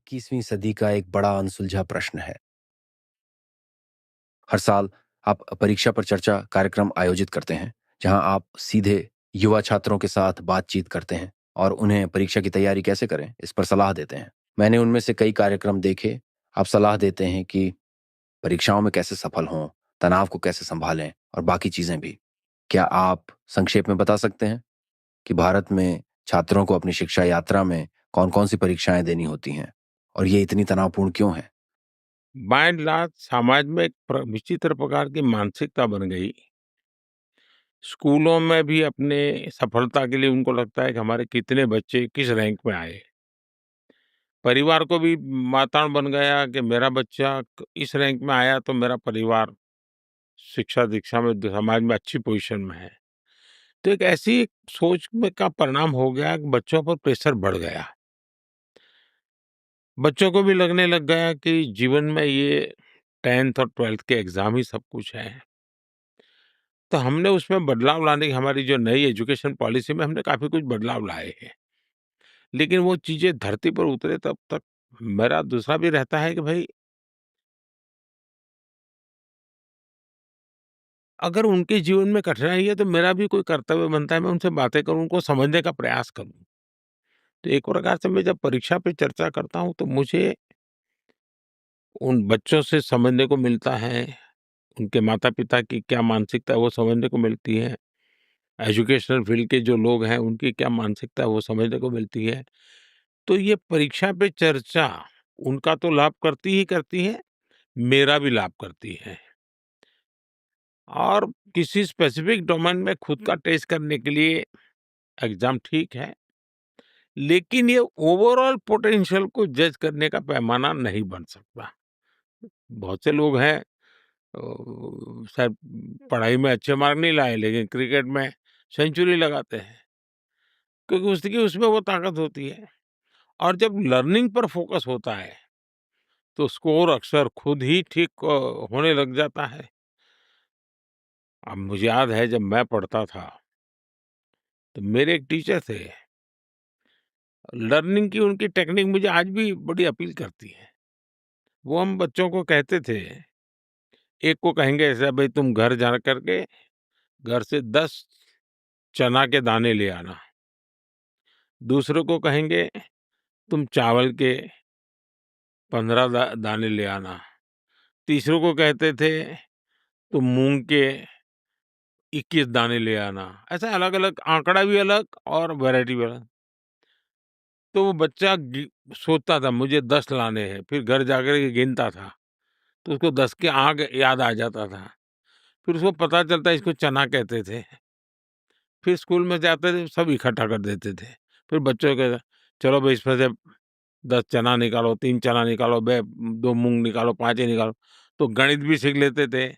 21वीं सदी का एक बड़ा अनसुलझा प्रश्न है। हर साल आप परीक्षा पर चर्चा कार्यक्रम आयोजित करते हैं, जहां आप सीधे युवा छात्रों के साथ बातचीत करते हैं और उन्हें परीक्षा की तैयारी कैसे करें, इस पर सलाह देते हैं। मैंने उनमें से कई कार्यक्रम देखे। आप सलाह देते हैं कि परीक्षाओं में कैसे सफल हों, तनाव को कैसे संभालें और बाकी चीजें भी। क्या आप संक्षेप में बता सकते हैं कि भारत में छात्रों को अपनी शिक्षा यात्रा में कौन-कौन सी परीक्षाएं देनी होती हैं और ये इतनी तनावपूर्ण क्यों हैं? बाय एंड लार्ज समाज में एक विचित्र प्रकार की मानसिकता बन गई। स्कूलों में भी अपने सफलता के लिए उनको लगता है कि हमारे कितने बच्चे किस रैंक में आए। परिवार को भी माताड़ बन गया कि मेरा बच्चा इस रैंक में आया तो मेरा परिवार शिक्षा दीक्षा में समाज में अच्छी पोजीशन में है। तो एक ऐसी सोच में का परिणाम हो गया कि बच्चों पर प्रेशर बढ़ गया। बच्चों को भी लगने लग गया कि जीवन में ये 10th और 12th के एग्जाम ही सब कुछ है। तो हमने उसमें बदलाव लाने की हमारी जो नई एजुकेशन पॉलिसी में हमने काफ़ी कुछ बदलाव लाए हैं। लेकिन वो चीज़ें धरती पर उतरे तब तक मेरा दूसरा भी रहता है कि भई अगर उनके जीवन में कठिनाई है तो मेरा भी कोई कर्तव्य बनता है मैं उनसे बातें करूँ, उनको समझने का प्रयास करूँ। तो एक प्रकार से मैं जब परीक्षा पे चर्चा करता हूँ तो मुझे उन बच्चों से समझने को मिलता है, उनके माता-पिता की क्या मानसिकता है वो समझने को मिलती है। एजुकेशनल फील्ड के जो लोग हैं उनकी क्या मानसिकता है वो समझने को मिलती है। तो ये परीक्षा पे चर्चा उनका तो लाभ करती ही करती है, मेरा भी लाभ करती है। और किसी स्पेसिफिक डोमेन में खुद का टेस्ट करने के लिए एग्ज़ाम ठीक है, लेकिन ये ओवरऑल पोटेंशियल को जज करने का पैमाना नहीं बन सकता। बहुत से लोग हैं शायद पढ़ाई में अच्छे मार्क नहीं लाए लेकिन क्रिकेट में सेंचुरी लगाते हैं, क्योंकि उसकी उसमें वो ताकत होती है। और जब लर्निंग पर फोकस होता है तो स्कोर अक्सर खुद ही ठीक होने लग जाता है। अब मुझे याद है जब मैं पढ़ता था तो मेरे एक टीचर थे, लर्निंग की उनकी टेक्निक मुझे आज भी बड़ी अपील करती है। वो हम बच्चों को कहते थे, एक को कहेंगे ऐसा भाई तुम घर जा करके घर से 10 चना के दाने ले आना। दूसरे को कहेंगे तुम चावल के 15 दाने ले आना। तीसरों को कहते थे तुम मूंग के 21 दाने ले आना। ऐसा अलग-अलग आंकड़ा भी अलग और वैरायटी भी अलग। तो वो बच्चा सोचता था मुझे 10 लाने हैं, फिर घर जाकर के गिनता था, तो उसको 10 के आंक याद आ जाता था। फिर उसको पता चलता इसको चना कहते थे। फिर स्कूल में जाते थे सब इकट्ठा कर देते थे। फिर बच्चों को चलो भाई इसमें से 10 चना निकालो, 3 चना निकालो, बे 2 मूँग निकालो, 5 ही निकालो। तो गणित भी सीख लेते थे,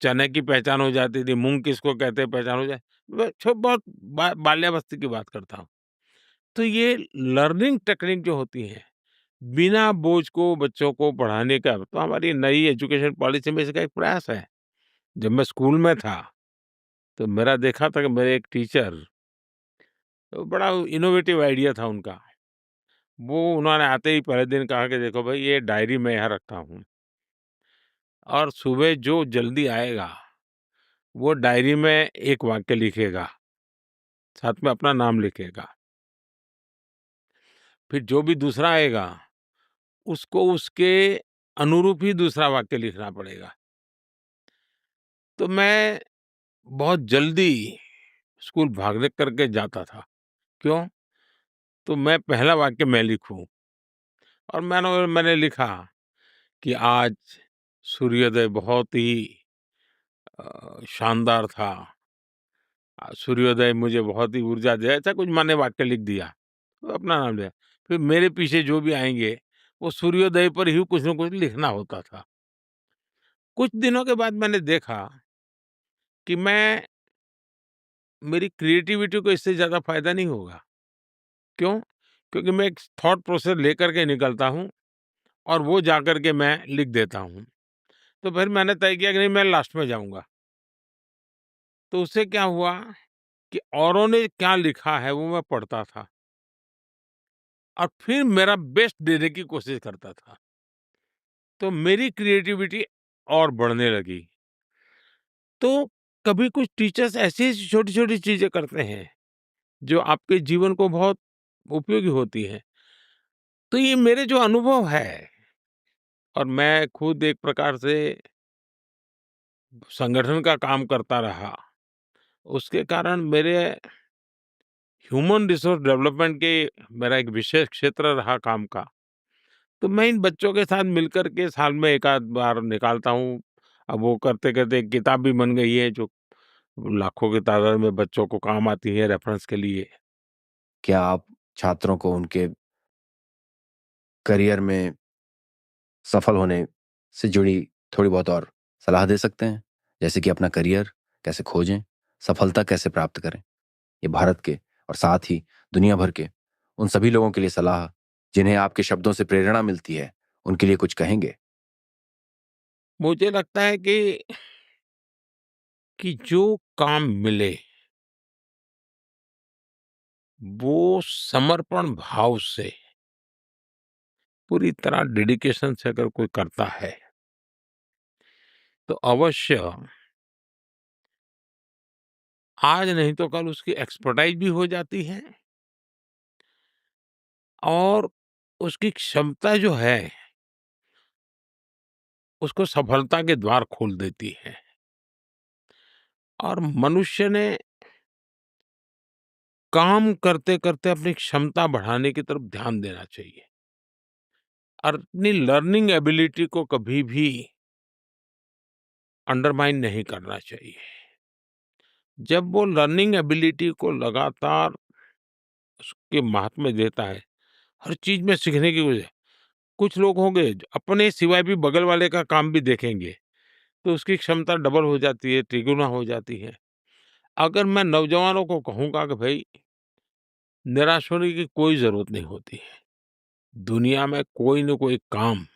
चने की पहचान हो जाती थी, मूँग किसको कहते हैं पहचान हो जाए। बहुत बाल्यावस्था की बात करता हूँ। तो ये लर्निंग टेक्निक जो होती है, बिना बोझ को बच्चों को पढ़ाने का तो हमारी नई एजुकेशन पॉलिसी में इसका एक प्रयास है। जब मैं स्कूल में था, तो मेरा देखा था कि मेरे एक टीचर बड़ा इनोवेटिव आइडिया था उनका। वो उन्होंने आते ही पहले दिन कहा कि देखो भाई ये डायरी मैं यहाँ रखता हूँ और सुबह जो जल्दी आएगा, वो डायरी में एक वाक्य लिखेगा, साथ में अपना नाम लिखेगा। फिर जो भी दूसरा आएगा, उसको उसके अनुरूप ही दूसरा वाक्य लिखना पड़ेगा। तो मैं बहुत जल्दी स्कूल भाग करके जाता था। क्यों? तो मैं पहला वाक्य मैं लिखूँ और मैंने लिखा कि आज सूर्योदय बहुत ही शानदार था। सूर्योदय मुझे बहुत ही ऊर्जा दिया, ऐसा कुछ मैंने वाक्य लिख दिया, तो अपना नाम लिया। फिर मेरे पीछे जो भी आएँगे, वो सूर्योदय पर ही कुछ न कुछ लिखना होता था। कुछ दिनों के बाद मैंने देखा कि मेरी क्रिएटिविटी को इससे ज़्यादा फ़ायदा नहीं होगा। क्यों? क्योंकि मैं एक थॉट प्रोसेस लेकर के निकलता हूँ और वो जाकर के मैं लिख देता हूँ। तो फिर मैंने तय किया कि नहीं मैं लास्ट में जाऊँगा। तो उससे क्या हुआ कि औरों ने क्या लिखा है वो मैं पढ़ता था। और फिर मेरा बेस्ट देने की कोशिश करता था। तो मेरी क्रिएटिविटी और बढ़ने लगी। तो कभी कुछ टीचर्स ऐसी छोटी-छोटी चीज़ें करते हैं, जो आपके जीवन को बहुत उपयोगी होती हैं। तो ये मेरे जो अनुभव है और मैं खुद एक प्रकार से संगठन का काम करता रहा, उसके कारण मेरे ह्यूमन रिसोर्स डेवलपमेंट के मेरा एक विशेष क्षेत्र रहा काम का। तो मैं इन बच्चों के साथ मिलकर के साल में 1 आध बार निकालता हूँ। अब वो करते-करते एक किताब भी बन गई है जो लाखों की तादाद में बच्चों को काम आती है रेफ़रेंस के लिए। क्या आप छात्रों को उनके करियर में सफल होने से जुड़ी थोड़ी बहुत और सलाह दे सकते हैं? जैसे कि अपना करियर कैसे खोजें, सफलता कैसे प्राप्त करें? ये भारत के और साथ ही दुनिया भर के उन सभी लोगों के लिए सलाह जिन्हें आपके शब्दों से प्रेरणा मिलती है, उनके लिए कुछ कहेंगे? मुझे लगता है कि जो काम मिले, वो समर्पण भाव से, पूरी तरह डेडिकेशन से अगर कोई करता है, तो अवश्य आज नहीं तो कल उसकी एक्सपर्टाइज़ भी हो जाती है और उसकी क्षमता जो है, उसको सफलता के द्वार खोल देती है। और मनुष्य ने काम करते-करते अपनी क्षमता बढ़ाने की तरफ ध्यान देना चाहिए और अपनी लर्निंग एबिलिटी को कभी भी अंडरमाइन नहीं करना चाहिए। जब वो लर्निंग एबिलिटी को लगातार उसके महात्म्य देता है, हर चीज़ में सीखने की वजह कुछ लोग होंगे जो अपने सिवाय भी बगल वाले का काम भी देखेंगे, तो उसकी क्षमता डबल हो जाती है, त्रिगुना हो जाती है। अगर मैं नौजवानों को कहूँगा कि भई निराश होने की कोई ज़रूरत नहीं होती है। दुनिया में कोई न कोई काम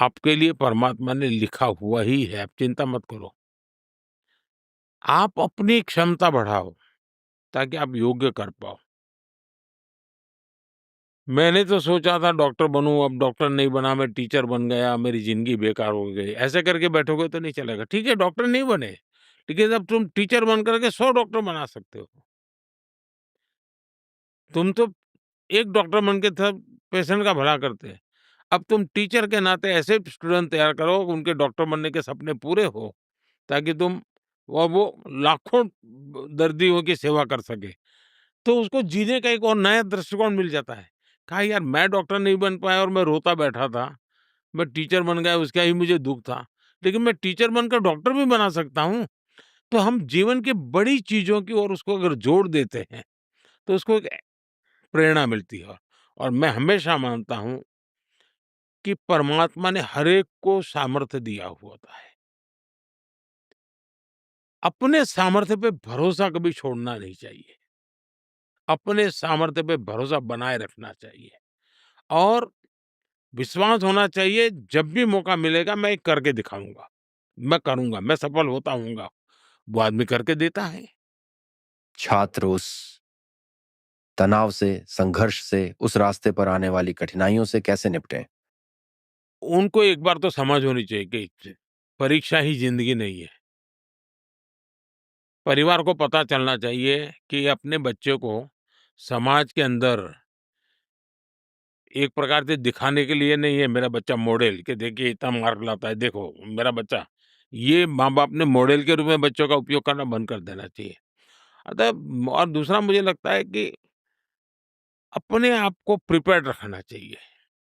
आपके लिए परमात्मा ने लिखा हुआ ही है, आप चिंता मत करो। आप अपनी क्षमता बढ़ाओ, ताकि आप योग्य कर पाओ। मैंने तो सोचा था डॉक्टर बनूँ, अब डॉक्टर नहीं बना, मैं टीचर बन गया, मेरी ज़िंदगी बेकार हो गई। ऐसे करके बैठोगे तो नहीं चलेगा। ठीक है, डॉक्टर नहीं बने, लेकिन अब तुम टीचर बन कर के 100 डॉक्टर बना सकते हो। तुम तो एक डॉक्टर बन के सब पेशेंट का भला करते हैं। अब तुम टीचर के नाते ऐसे स्टूडेंट तैयार करो, उनके डॉक्टर बनने के सपने पूरे हो, ताकि तुम वो लाखों दर्दियों की सेवा कर सके। तो उसको जीने का एक और नया दृष्टिकोण मिल जाता है। कहा यार मैं डॉक्टर नहीं बन पाया और मैं रोता बैठा था। मैं टीचर बन गया उसका ही मुझे दुःख था। लेकिन मैं टीचर बनकर डॉक्टर भी बना सकता हूँ। तो हम जीवन की बड़ी चीज़ों की ओर उसको अगर जोड़ देते हैं, तो उसको एक प्रेरणा मिलती है। और मैं हमेशा मानता हूँ कि परमात्मा ने हर एक को सामर्थ्य दिया होता है। अपने सामर्थ्य पे भरोसा कभी छोड़ना नहीं चाहिए। अपने सामर्थ्य पे भरोसा बनाए रखना चाहिए और विश्वास होना चाहिए जब भी मौका मिलेगा मैं करके दिखाऊँगा। मैं करूँगा, मैं सफल होता हूँगा। वो आदमी करके देता है। छात्र उस तनाव से, संघर्ष से, उस रास्ते पर आने वाली कठिनाइयों से कैसे निपटें? उनको एक बार तो समझ होनी चाहिए कि परीक्षा ही ज़िंदगी नहीं है। परिवार को पता चलना चाहिए कि अपने बच्चे को समाज के अंदर एक प्रकार से दिखाने के लिए नहीं है मेरा बच्चा मॉडल कि देखिए इतना मार्क लाता है, देखो मेरा बच्चा। ये माँ-बाप ने मॉडल के रूप में बच्चों का उपयोग करना बंद कर देना चाहिए। अतः और दूसरा मुझे लगता है कि अपने आप को प्रिपेयर्ड रखना चाहिए।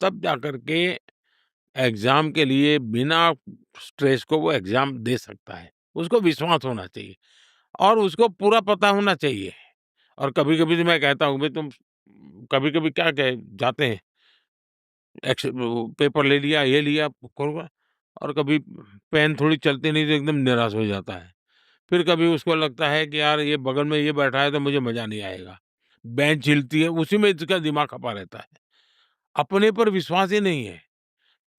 तब जाकर के एग्ज़ाम के लिए बिना स्ट्रेस को वो एग्ज़ाम दे सकता है। उसको विश्वास होना चाहिए और उसको पूरा पता होना चाहिए। और कभी-कभी तो मैं कहता हूँ, भई तुम कभी-कभी क्या कहे जाते हैं, वो पेपर ले लिया, ये लिया, करूँगा और कभी पेन थोड़ी चलती नहीं तो एकदम निराश हो जाता है। फिर कभी उसको लगता है कि यार ये बगल में ये बैठा है तो मुझे मज़ा नहीं आएगा। बेंच हिलती है, उसी में इसका दिमाग खपा रहता है। अपने पर विश्वास ही नहीं है।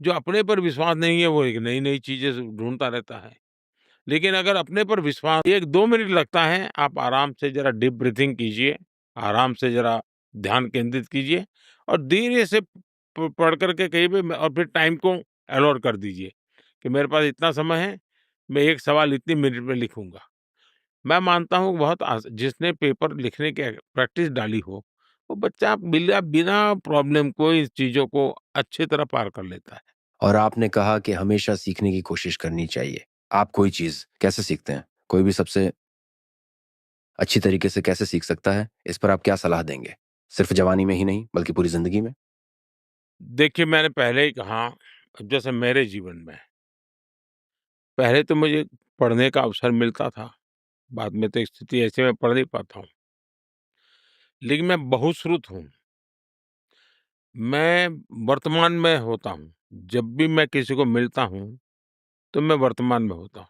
जो अपने पर विश्वास नहीं है, वो एक नई-नई चीज़ें ढूँढता रहता है। लेकिन अगर अपने पर विश्वास 1-2 मिनट लगता है, आप आराम से ज़रा डीप ब्रीथिंग कीजिए, आराम से ज़रा ध्यान केंद्रित कीजिए और धीरे से पढ़ करके कहीं भी और फिर टाइम को अलॉट कर दीजिए कि मेरे पास इतना समय है, मैं एक सवाल इतनी मिनट में लिखूंगा। मैं मानता हूँ बहुत जिसने पेपर लिखने की प्रैक्टिस डाली हो, वो बच्चा बिना बिना प्रॉब्लम कोई चीजों को अच्छी तरह पार कर लेता है। और आपने कहा कि हमेशा सीखने की कोशिश करनी चाहिए। आप कोई चीज कैसे सीखते हैं? कोई भी सबसे अच्छी तरीके से कैसे सीख सकता है? इस पर आप क्या सलाह देंगे? सिर्फ जवानी में ही नहीं, बल्कि पूरी जिंदगी में? देखिए, मैंने पहले ही कहा, जैसे मेरे जीवन में पहले तो मुझे पढ़ने का अवसर मिलता था, बाद में तो स्थिति ऐसे मैं पढ़ नहीं पाता हूँ। लेकिन मैं बहुश्रुत हूँ, मैं वर्तमान में होता हूँ। जब भी मैं किसी को मिलता हूँ, तो मैं वर्तमान में होता हूँ।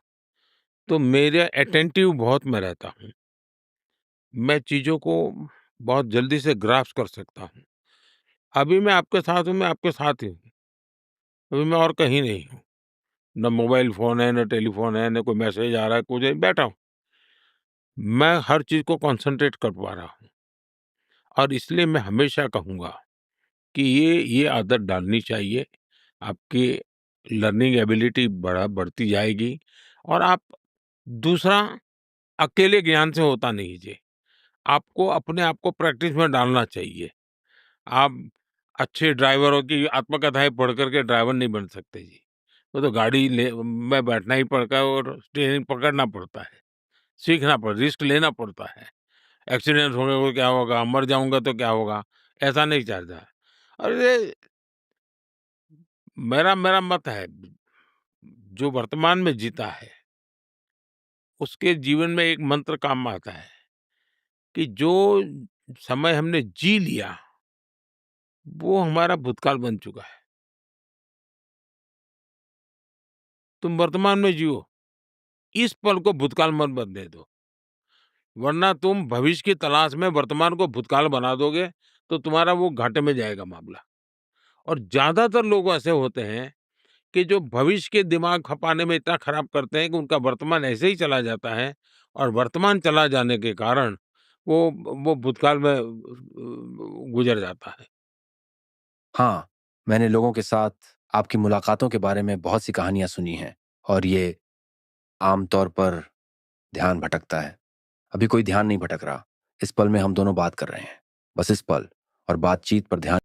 तो मेरे अटेंटिव बहुत मैं रहता हूँ। मैं चीज़ों को बहुत जल्दी से ग्रास्प कर सकता हूँ। अभी मैं आपके साथ हूँ, मैं आपके साथ ही हूँ। अभी मैं और कहीं नहीं हूँ। ना मोबाइल फ़ोन है, ना टेलीफ़ोन है, ना कोई मैसेज आ रहा है, कुछ नहीं, बैठा हूँ। मैं हर चीज़ को कॉन्सन्ट्रेट कर पा रहा हूँ और इसलिए मैं हमेशा कहूँगा कि ये आदत डालनी चाहिए। आपकी लर्निंग एबिलिटी बढ़ती जाएगी और आप दूसरा अकेले ज्ञान से होता नहीं जी। आपको अपने आप को प्रैक्टिस में डालना चाहिए। आप अच्छे ड्राइवरों की आत्मकथाएँ पढ़ कर के ड्राइवर नहीं बन सकते जी। वो तो गाड़ी ले में बैठना ही पड़ता है और स्टीयरिंग पकड़ना पड़ता है, सीखना पड़ रिस्क लेना पड़ता है। एक्सीडेंट हो गया तो क्या होगा? मर जाऊँगा तो क्या होगा? ऐसा नहीं चलता। अरे! मेरा मेरा मत है, जो वर्तमान में जीता है, उसके जीवन में एक मंत्र काम आता है कि जो समय हमने जी लिया, वो हमारा भूतकाल बन चुका है। तुम वर्तमान में जियो, इस पल को भूतकाल मत बनने दो, वरना तुम भविष्य की तलाश में वर्तमान को भूतकाल बना दोगे, तो तुम्हारा वो घाटे में जाएगा मामला। और ज़्यादातर लोग ऐसे होते हैं कि जो भविष्य के दिमाग खपाने में इतना खराब करते हैं कि उनका वर्तमान ऐसे ही चला जाता है और वर्तमान चला जाने के कारण वो वो भूतकाल में गुजर जाता है। हाँ, मैंने लोगों के साथ आपकी मुलाकातों के बारे में बहुत सी कहानियां सुनी हैं और ये आम तौर पर ध्यान भटकता है। अभी कोई ध्यान नहीं भटक रहा। इस पल में हम दोनों बात कर रहे हैं। बस इस पल और बातचीत पर ध्यान